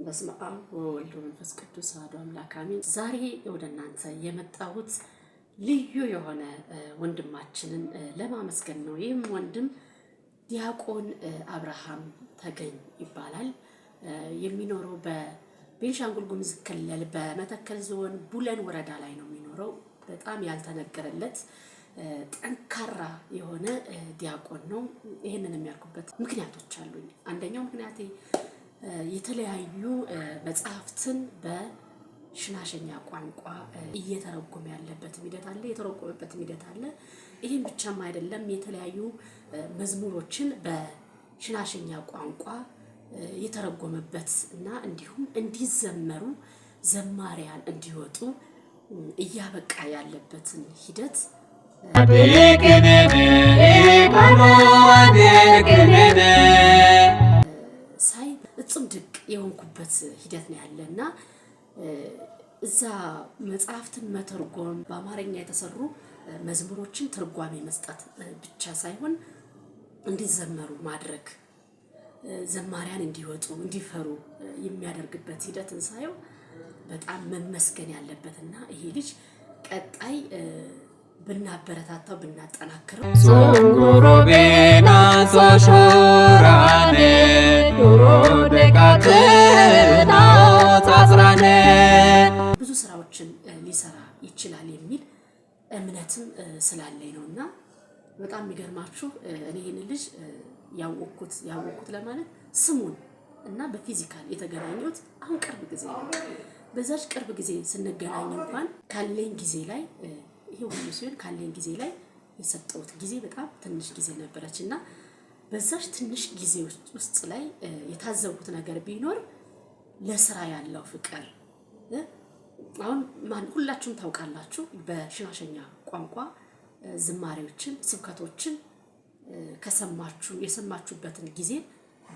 በስመ አብ ወወልድ ወመንፈስ ቅዱስ አሐዱ አምላክ አሜን። ዛሬ ወደ እናንተ የመጣሁት ልዩ የሆነ ወንድማችንን ለማመስገን ነው። ይህም ወንድም ዲያቆን አብርሃም ተገኝ ይባላል። የሚኖረው በቤንሻንጉል ጉሙዝ ክልል በመተከል ዞን ቡለን ወረዳ ላይ ነው የሚኖረው። በጣም ያልተነገረለት ጠንካራ የሆነ ዲያቆን ነው። ይሄንን የሚያልኩበት ምክንያቶች አሉኝ። አንደኛው ምክንያቴ የተለያዩ መጽሐፍትን በሽናሸኛ ቋንቋ እየተረጎመ ያለበት ሂደት አለ፣ የተረጎመበት ሂደት አለ። ይሄን ብቻም አይደለም፣ የተለያዩ መዝሙሮችን በሽናሸኛ ቋንቋ የተረጎመበት እና እንዲሁም እንዲዘመሩ ዘማሪያን እንዲወጡ እያበቃ ያለበትን ሂደት ሳይ እጹም ድቅ የሆንኩበት ሂደት ነው ያለና እዛ መጽሐፍትን መተርጎም በአማርኛ የተሰሩ መዝሙሮችን ትርጓሜ መስጠት ብቻ ሳይሆን እንዲዘመሩ ማድረግ ዘማሪያን እንዲወጡ እንዲፈሩ የሚያደርግበት ሂደትን ሳየው በጣም መመስገን ያለበትና ይሄ ልጅ ቀጣይ ብናበረታታው ብናጠናክረው ሶንጎሮ ቤና ሶሾራኔ ዶሮ ደቃተና ታስራኔ ብዙ ስራዎችን ሊሰራ ይችላል የሚል እምነትም ስላለኝ ነውና በጣም የሚገርማችሁ እኔ ይሄን ልጅ ያወቅኩት ለማለት ስሙን እና በፊዚካል የተገናኙት አሁን ቅርብ ጊዜ ነው። በዛች ቅርብ ጊዜ ስንገናኝ እንኳን ካለኝ ጊዜ ላይ ይሄ ሁሉ ሲሆን ካለኝ ጊዜ ላይ የሰጠሁት ጊዜ በጣም ትንሽ ጊዜ ነበረችና በዛች ትንሽ ጊዜ ውስጥ ላይ የታዘቡት ነገር ቢኖር ለስራ ያለው ፍቅር አሁን ሁላችሁም ታውቃላችሁ። በሽናሸኛ ቋንቋ ዝማሬዎችን ስብከቶችን የሰማችሁበትን ጊዜ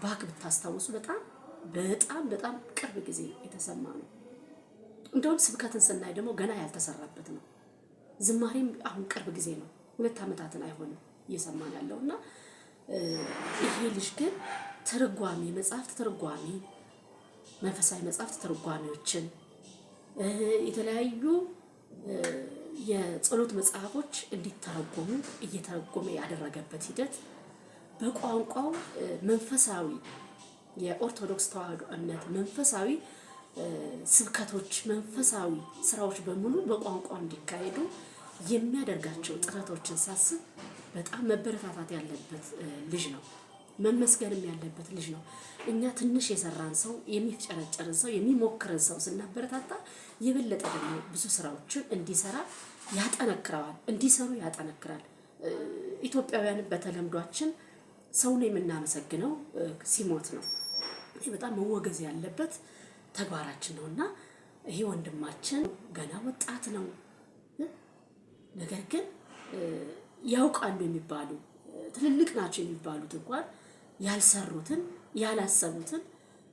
ባክ ብታስታውሱ በጣም ቅርብ ጊዜ የተሰማ ነው። እንደውም ስብከትን ስናይ ደግሞ ገና ያልተሰራበት ነው። ዝማሬም አሁን ቅርብ ጊዜ ነው፣ 2 ዓመታትን አይሆንም እየሰማን ያለውና ይሄ ልጅ ግን ተርጓሚ መጽሐፍት ተርጓሚ መንፈሳዊ መጽሐፍት ተርጓሚዎችን የተለያዩ የጸሎት መጽሐፎች እንዲተረጎሙ እየተረጎመ ያደረገበት ሂደት በቋንቋው መንፈሳዊ የኦርቶዶክስ ተዋህዶ እምነት መንፈሳዊ ስብከቶች መንፈሳዊ ስራዎች በሙሉ በቋንቋው እንዲካሄዱ የሚያደርጋቸው ጥረቶችን ሳስብ በጣም መበረታታት ያለበት ልጅ ነው፣ መመስገንም ያለበት ልጅ ነው። እኛ ትንሽ የሰራን ሰው የሚጨረጨርን ሰው የሚሞክርን ሰው ስናበረታታ የበለጠ ደግሞ ብዙ ስራዎችን እንዲሰራ ያጠነክራል፣ እንዲሰሩ ያጠነክራል። ኢትዮጵያውያን በተለምዷችን ሰውን የምናመሰግነው ሲሞት ነው። ይሄ በጣም መወገዝ ያለበት ተግባራችን ነውና ይሄ ወንድማችን ገና ወጣት ነው። ነገር ግን ያውቃሉ የሚባሉ ትልልቅ ናቸው የሚባሉት እንኳን ያልሰሩትን ያላሰቡትን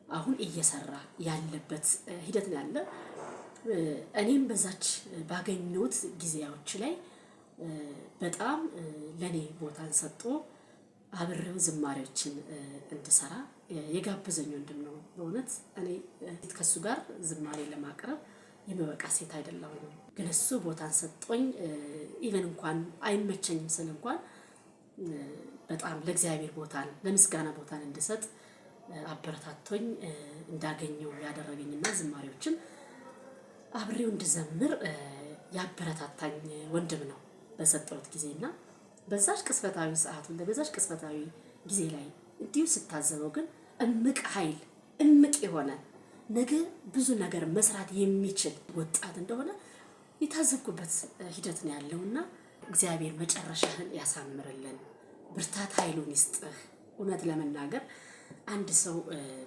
አሁን እየሰራ ያለበት ሂደት ነው ያለ። እኔም በዛች ባገኘሁት ጊዜያዎች ላይ በጣም ለኔ ቦታን ሰጥቶ አብሬው ዝማሬዎችን እንድሰራ የጋበዘኝ ወንድም ነው። በእውነት እኔ ከሱ ጋር ዝማሬ ለማቅረብ የመበቃ ሴት አይደለሁም፣ ግን እሱ ቦታን ሰጥቶኝ ኢቨን እንኳን አይመቸኝም ስል እንኳን በጣም ለእግዚአብሔር ቦታን ለምስጋና ቦታን እንድሰጥ አበረታቶኝ እንዳገኘው ያደረገኝና ዝማሬዎችን አብሬው እንድዘምር ያበረታታኝ ወንድም ነው በሰጠሁት ጊዜና በዛች ቅስፈታዊ ሰዓት በዛች ቅስፈታዊ ጊዜ ላይ እንዲሁ ስታዘበው ግን እምቅ ኃይል እምቅ የሆነ ነገ ብዙ ነገር መስራት የሚችል ወጣት እንደሆነ የታዘብኩበት ሂደት ነው ያለውና እግዚአብሔር መጨረሻህን ያሳምርልን፣ ብርታት ኃይሉን ይስጥህ። እውነት ለመናገር አንድ ሰው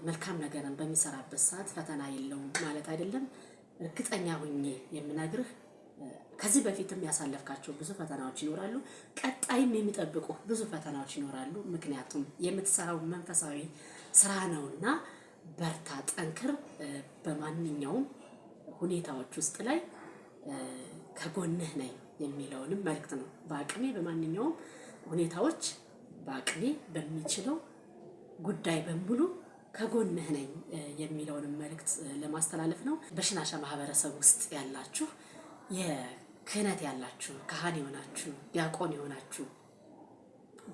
መልካም ነገርን በሚሰራበት ሰዓት ፈተና የለውም ማለት አይደለም። እርግጠኛ ሆኜ የምነግርህ ከዚህ በፊትም ያሳለፍካቸው ብዙ ፈተናዎች ይኖራሉ፣ ቀጣይም የሚጠብቁ ብዙ ፈተናዎች ይኖራሉ። ምክንያቱም የምትሰራው መንፈሳዊ ስራ ነውና በርታ፣ ጠንክር። በማንኛውም ሁኔታዎች ውስጥ ላይ ከጎንህ ነኝ የሚለውንም መልእክት ነው። በአቅሜ በማንኛውም ሁኔታዎች በአቅሜ በሚችለው ጉዳይ በሙሉ ከጎንህ ነኝ የሚለውን መልእክት ለማስተላለፍ ነው። በሽናሻ ማህበረሰብ ውስጥ ያላችሁ የክህነት ያላችሁ ካህን የሆናችሁ ዲያቆን የሆናችሁ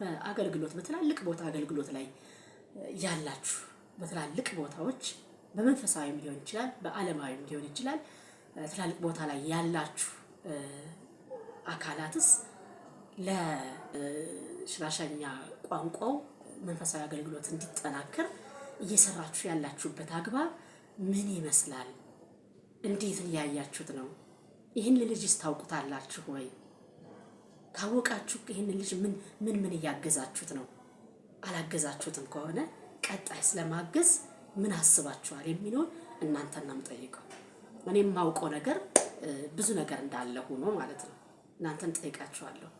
በአገልግሎት በትላልቅ ቦታ አገልግሎት ላይ ያላችሁ በትላልቅ ቦታዎች በመንፈሳዊም ሊሆን ይችላል በዓለማዊም ሊሆን ይችላል ትላልቅ ቦታ ላይ ያላችሁ አካላትስ ለሽናሻኛ ቋንቋው መንፈሳዊ አገልግሎት እንዲጠናከር እየሰራችሁ ያላችሁበት አግባብ ምን ይመስላል? እንዴት እያያችሁት ነው? ይህን ልጅስ ታውቁታላችሁ ወይ? ካወቃችሁ ይህን ልጅ ምን እያገዛችሁት ነው? አላገዛችሁትም ከሆነ ቀጣይ ስለማገዝ ምን አስባችኋል የሚለውን እናንተን ነው የምጠይቀው። እኔም የማውቀው ነገር ብዙ ነገር እንዳለ ሆኖ ማለት ነው እናንተን ጠይቃችኋለሁ።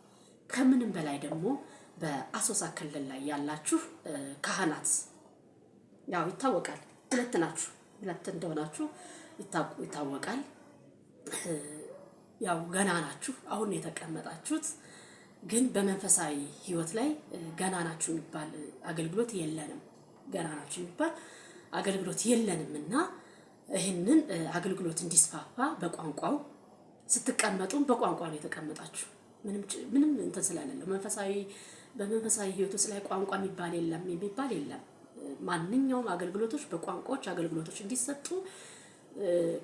ከምንም በላይ ደግሞ በአሶሳ ክልል ላይ ያላችሁ ካህናት ያው ይታወቃል፣ ሁለት እንደሆናችሁ ይታወቃል። ያው ገና ናችሁ፣ አሁን የተቀመጣችሁት ግን በመንፈሳዊ ህይወት ላይ ገና ናችሁ የሚባል አገልግሎት የለንም። ገና ናችሁ የሚባል አገልግሎት የለንምና ይህንን አገልግሎት እንዲስፋፋ በቋንቋው ስትቀመጡም በቋንቋው ነው የተቀመጣችሁ። ምንም እንትን ስላለለው በመንፈሳዊ ህይወት ውስጥ ላይ ቋንቋ የሚባል የለም። ማንኛውም አገልግሎቶች በቋንቋዎች አገልግሎቶች እንዲሰጡ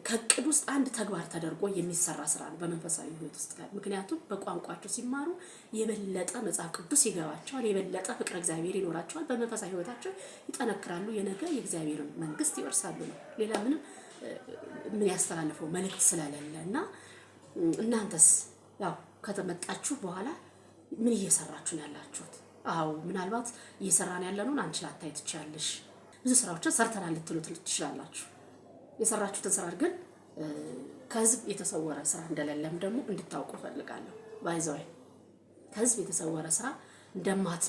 ከቅድ ውስጥ አንድ ተግባር ተደርጎ የሚሰራ ስራ ነው በመንፈሳዊ ህይወት ውስጥ። ምክንያቱም በቋንቋቸው ሲማሩ የበለጠ መጽሐፍ ቅዱስ ይገባቸዋል፣ የበለጠ ፍቅረ እግዚአብሔር ይኖራቸዋል፣ በመንፈሳዊ ህይወታቸው ይጠነክራሉ፣ የነገ የእግዚአብሔርን መንግስት ይወርሳሉ ነው። ሌላ ምን ያስተላልፈው መልእክት ስለሌለ እና እናንተስ ያው ከተመጣችሁ በኋላ ምን እየሰራችሁ ነው ያላችሁት? አዎ ምናልባት እየሰራን ያለነውን አንቺ ላታይ ትችያለሽ። ብዙ ስራዎችን ሰርተናል ልትሉ ትችላላችሁ። የሰራችሁትን ስራ ግን ከህዝብ የተሰወረ ስራ እንደሌለም ደግሞ እንድታውቁ ፈልጋለሁ። ባይዘይ ከህዝብ የተሰወረ ስራ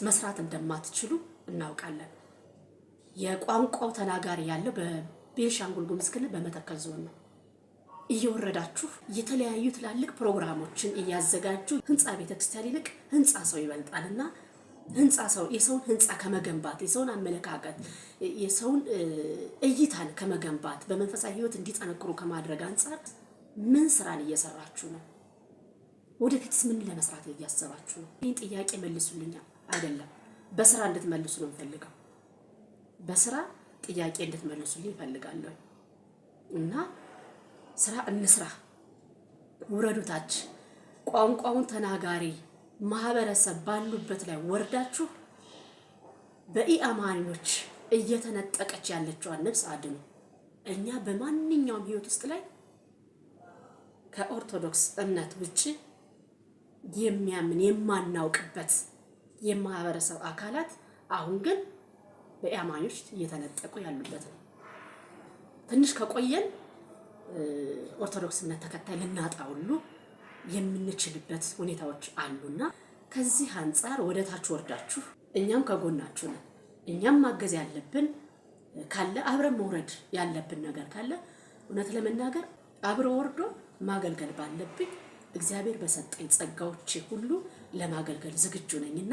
መስራት እንደማትችሉ እናውቃለን። የቋንቋው ተናጋሪ ያለው በቤንሻንጉል ጉሙዝ ክልል በመተከል ዞን ነው። እየወረዳችሁ የተለያዩ ትላልቅ ፕሮግራሞችን እያዘጋጁ ህንጻ ቤተክርስቲያን ይልቅ ህንጻ ሰው ይበልጣልና የሰውን ህንጻ ከመገንባት የሰውን አመለካከት የሰውን እይታን ከመገንባት በመንፈሳዊ ህይወት እንዲጠነክሩ ከማድረግ አንፃር ምን ስራን እየሰራችሁ ነው? ወደፊትስ ምን ለመስራት እያሰባችሁ ነው? ይህን ጥያቄ መልሱልኛ። አይደለም በስራ እንድትመልሱ ነው የምፈልገው። በስራ ጥያቄ እንድትመልሱልኝ እፈልጋለሁ። እና ስራ እንስራ። ውረዱታች ቋንቋውን ተናጋሪ ማህበረሰብ ባሉበት ላይ ወርዳችሁ በኢአማኒዎች እየተነጠቀች ያለችዋን ነፍስ አድኑ። እኛ በማንኛውም ህይወት ውስጥ ላይ ከኦርቶዶክስ እምነት ውጪ የሚያምን የማናውቅበት የማህበረሰብ አካላት አሁን ግን በኢአማኒዎች እየተነጠቁ ያሉበት ነው። ትንሽ ከቆየን ኦርቶዶክስ እምነት ተከታይ ልናጣ ሁሉ የምንችልበት ሁኔታዎች አሉና ከዚህ አንፃር ወደታች ወርዳችሁ እኛም ከጎናችሁ ነን። እኛም ማገዝ ያለብን ካለ አብረን መውረድ ያለብን ነገር ካለ እውነት ለመናገር አብሮ ወርዶ ማገልገል ባለብኝ እግዚአብሔር በሰጠኝ ጸጋዎች ሁሉ ለማገልገል ዝግጁ ነኝና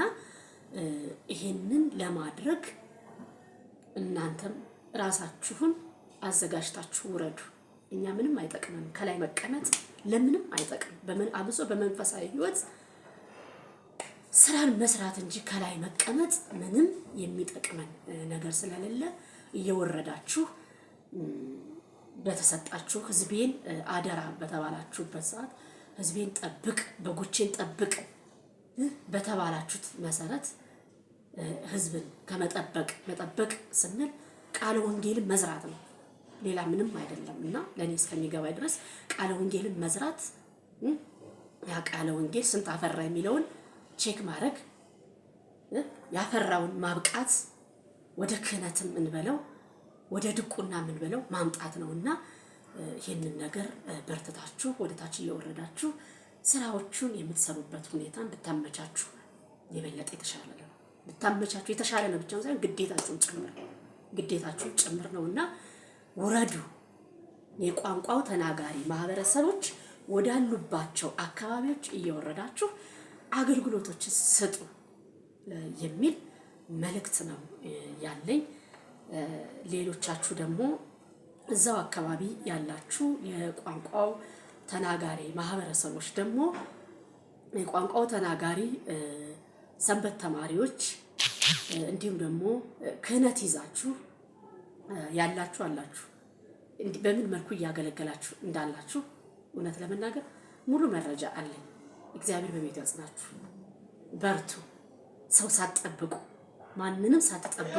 ይሄንን ለማድረግ እናንተም ራሳችሁን አዘጋጅታችሁ ውረዱ። እኛ ምንም አይጠቅመን ከላይ መቀመጥ ለምንም አይጠቅም። አብሶ በመንፈሳዊ ህይወት ስራን መስራት እንጂ ከላይ መቀመጥ ምንም የሚጠቅመን ነገር ስለሌለ እየወረዳችሁ በተሰጣችሁ ህዝቤን አደራ በተባላችሁበት ሰዓት ህዝቤን ጠብቅ በጎቼን ጠብቅ በተባላችሁት መሰረት ህዝብን መጠበቅ ስንል ቃለ ወንጌልን መዝራት ነው። ሌላ ምንም አይደለም። እና ለኔ እስከሚገባኝ ድረስ ቃለ ወንጌልን መዝራት ያ ቃለ ወንጌል ስንት አፈራ የሚለውን ቼክ ማድረግ ያፈራውን ማብቃት ወደ ክህነትም እንበለው ወደ ድቁና እንበለው ማምጣት ነውና ይሄንን ነገር በርትታችሁ ወደታች እየወረዳችሁ ስራዎቹን የምትሰሩበት ሁኔታ እንድታመቻቹ የበለጠ የተሻለ ነው። እንድታመቻቹ የተሻለ ነው ብቻ ሳይሆን ግዴታችሁን ጭምር ነውና ወረዱ። የቋንቋው ተናጋሪ ማህበረሰቦች ወዳሉባቸው አካባቢዎች እየወረዳችሁ አገልግሎቶች ስጡ የሚል መልእክት ነው ያለኝ። ሌሎቻችሁ ደግሞ እዛው አካባቢ ያላችሁ የቋንቋው ተናጋሪ ማህበረሰቦች ደግሞ የቋንቋው ተናጋሪ ሰንበት ተማሪዎች እንዲሁም ደግሞ ክህነት ይዛችሁ ያላችሁ አላችሁ በምን መልኩ እያገለገላችሁ እንዳላችሁ እውነት ለመናገር ሙሉ መረጃ አለኝ። እግዚአብሔር በቤቱ ያጽናችሁ፣ በርቱ። ሰው ሳትጠብቁ ማንንም ሳትጠብቁ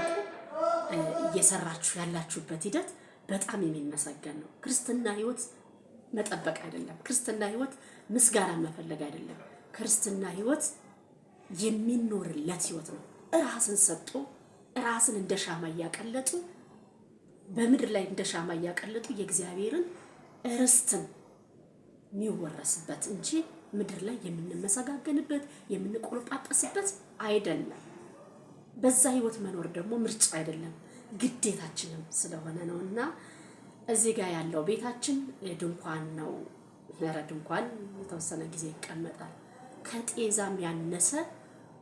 እየሰራችሁ ያላችሁበት ሂደት በጣም የሚመሰገን ነው። ክርስትና ህይወት መጠበቅ አይደለም። ክርስትና ህይወት ምስጋና መፈለግ አይደለም። ክርስትና ህይወት የሚኖርለት ህይወት ነው። ራስን ሰጥቶ ራስን እንደ ሻማ እያቀለጡ በምድር ላይ እንደ ሻማ እያቀለጡ የእግዚአብሔርን ርስትን የሚወረስበት እንጂ ምድር ላይ የምንመሰጋገንበት የምንቆለጳጳስበት አይደለም። በዛ ህይወት መኖር ደግሞ ምርጫ አይደለም ግዴታችንም ስለሆነ ነውና እዚህ ጋር ያለው ቤታችን ድንኳን ነው። ድንኳን የተወሰነ ጊዜ ይቀመጣል። ከጤዛም ያነሰ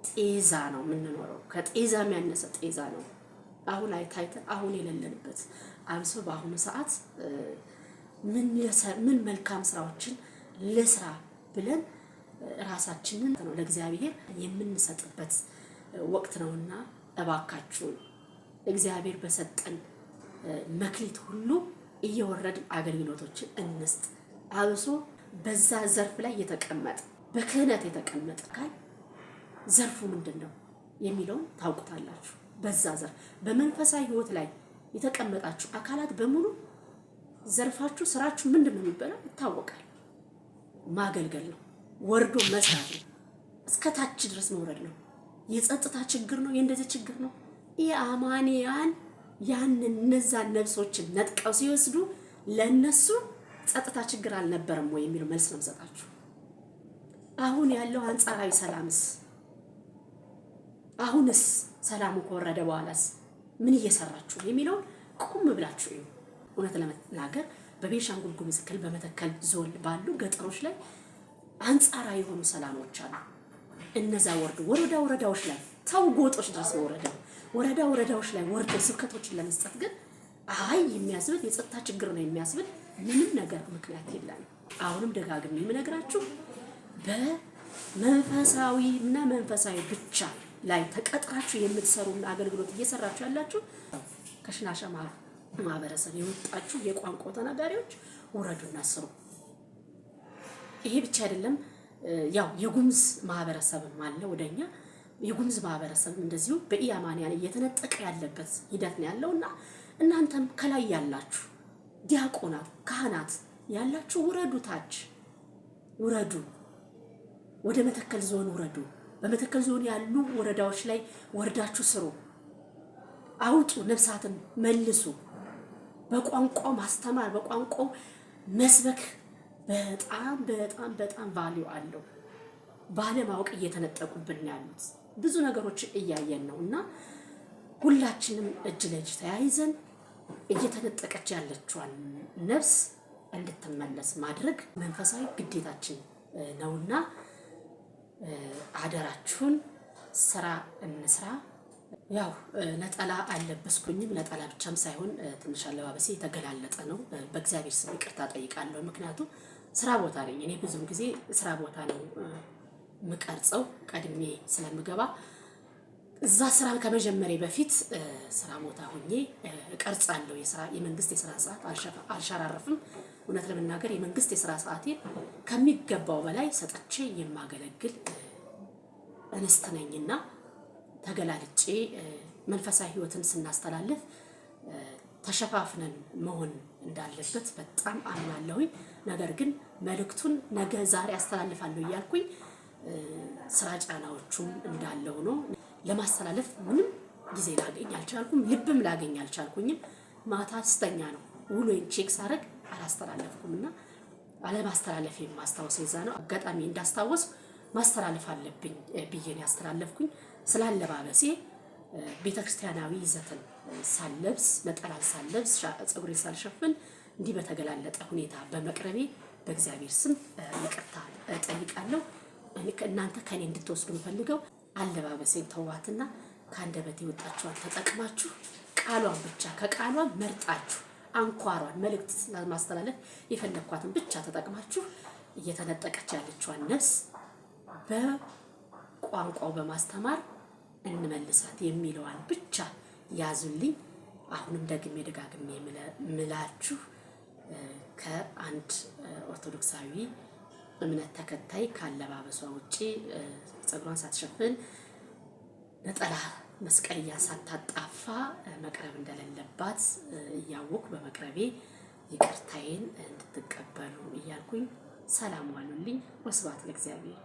ጤዛ ነው የምንኖረው። ከጤዛም ያነሰ ጤዛ ነው። አሁን አይታይተን አሁን የሌለንበት አብሶ በአሁኑ ሰዓት ምን መልካም ስራዎችን ለስራ ብለን ራሳችንን ነው ለእግዚአብሔር የምንሰጥበት ወቅት ነውና እባካችሁ እግዚአብሔር በሰጠን መክሊት ሁሉ እየወረድን አገልግሎቶችን እንስጥ። አብሶ በዛ ዘርፍ ላይ የተቀመጠ በክህነት የተቀመጠ ካል ዘርፉ ምንድነው የሚለውን ታውቁታላችሁ። በዛ ዘርፍ በመንፈሳዊ ህይወት ላይ የተቀመጣችሁ አካላት በሙሉ ዘርፋችሁ ስራችሁ ምንድነው የሚባለው ይታወቃል። ማገልገል ነው፣ ወርዶ መስራት ነው፣ እስከ ታች ድረስ መውረድ ነው። የጸጥታ ችግር ነው፣ የእንደዚህ ችግር ነው። የአማንያን እነዛን ነፍሶችን ነጥቀው ሲወስዱ ለነሱ ጸጥታ ችግር አልነበረም ወይ የሚለው መልስ ነው የምሰጣችሁ። አሁን ያለው አንጻራዊ ሰላምስ አሁንስ ሰላሙ ከወረደ በኋላስ ምን እየሰራችሁ የሚለው ቆም ብላችሁ እዩ። እውነት ለመናገር በቤንሻንጉል ጉሙዝ ክልል በመተከል ዞን ባሉ ገጠሮች ላይ አንጻራዊ የሆኑ ሰላሞች አሉ። እነዛ ወረዳዎች ላይ ታው ጎጦች ድረስ ወረዳዎች ላይ ወርደው ስብከቶችን ለመስጠት ግን የሚያስብል የጸጥታ ችግር ነው የሚያስብል ምንም ነገር ምክንያት የለም። አሁንም ደጋግሜ የምነግራችሁ በመንፈሳዊና መንፈሳዊ ብቻ ላይ ተቀጥራችሁ የምትሰሩና አገልግሎት እየሰራችሁ ያላችሁ ከሽናሻ ማህበረሰብ የወጣችሁ የቋንቋው ተናጋሪዎች ወረዱና ስሩ። ይሄ ብቻ አይደለም። ያው የጉሙዝ ማህበረሰብም አለ ወደኛ የጉሙዝ ማህበረሰብም እንደዚሁ በኢያማንያን እየተነጠቀ ያለበት ሂደት ነው ያለውና እናንተም ከላይ ያላችሁ ዲያቆናት ካህናት ያላችሁ ውረዱ፣ ታች ውረዱ፣ ወደ መተከል ዞን ውረዱ። በመተከል ዞን ያሉ ወረዳዎች ላይ ወርዳችሁ ስሩ፣ አውጡ፣ ነፍሳትን መልሱ። በቋንቋው ማስተማር በቋንቋው መስበክ በጣም ቫልዩ አለው። ባለማወቅ እየተነጠቁብን ያሉት ብዙ ነገሮች እያየን ነውና ሁላችንም እጅ ለእጅ ተያይዘን እየተነጠቀች ያለችዋን ነፍስ እንድትመለስ ማድረግ መንፈሳዊ ግዴታችን ነውና አደራችሁን ስራ እንስራ። ያው ነጠላ አለበስኩኝም ነጠላ ብቻም ሳይሆን ትንሽ አለባበሴ የተገላለጠ ነው። በእግዚአብሔር ስም ይቅርታ ጠይቃለሁ። ምክንያቱም ስራ ቦታ ነኝ። እኔ ብዙም ጊዜ ስራ ቦታ ነው ምቀርጸው ቀድሜ ስለምገባ እዛ ስራ ከመጀመሪያ በፊት ስራ ቦታ ሆኜ እቀርጻለሁ። የመንግስት የስራ ሰዓት አልሸራረፍም። እውነት ለመናገር የመንግስት የስራ ሰዓቴን ከሚገባው በላይ ሰጥቼ የማገለግል እንስት ነኝና ተገላልጬ መንፈሳዊ ህይወትን ስናስተላልፍ ተሸፋፍነን መሆን እንዳለበት በጣም አምናለሁ። ነገር ግን መልእክቱን ነገ ዛሬ አስተላልፋለሁ እያልኩኝ ስራ ጫናዎቹም እንዳለው ነው ለማስተላለፍ ምንም ጊዜ ላገኝ አልቻልኩም፣ ልብም ላገኝ አልቻልኩኝም። ማታ ስተኛ ነው ውሎዬን ቼክ ሳረግ አላስተላለፍኩምና አለማስተላለፍ የማስታወስ ይዛ ነው አጋጣሚ እንዳስታወስ ማስተላለፍ አለብኝ ብዬን ያስተላለፍኩኝ። ስላለባበሴ ቤተክርስቲያናዊ ይዘትን ሳለብስ ነጠላ ሳለብስ ጸጉሬ ሳልሸፍን እንዲህ በተገላለጠ ሁኔታ በመቅረቤ በእግዚአብሔር ስም ይቅርታ ጠይቃለሁ። እናንተ ከኔ እንድትወስዱ ፈልገው አለባበሴን ተዋትና ከአንደበት የወጣችኋን ተጠቅማችሁ ቃሏን ብቻ ከቃሏን መርጣችሁ አንኳሯን መልእክት ለማስተላለፍ የፈለኳትን ብቻ ተጠቅማችሁ እየተነጠቀች ያለችዋን ነፍስ በቋንቋው በማስተማር እንመልሳት የሚለዋን ብቻ ያዙልኝ። አሁንም ደግሜ ደጋግሜ ምላችሁ ከአንድ ኦርቶዶክሳዊ እምነት ተከታይ ካለባበሷ ውጪ ፀጉሯን ሳትሸፍን ነጠላ መስቀልያ ሳታጣፋ መቅረብ እንደሌለባት እያወቁ በመቅረቤ ይቅርታዬን እንድትቀበሉ እያልኩኝ ሰላም ዋሉልኝ። ወስብሐት ለእግዚአብሔር።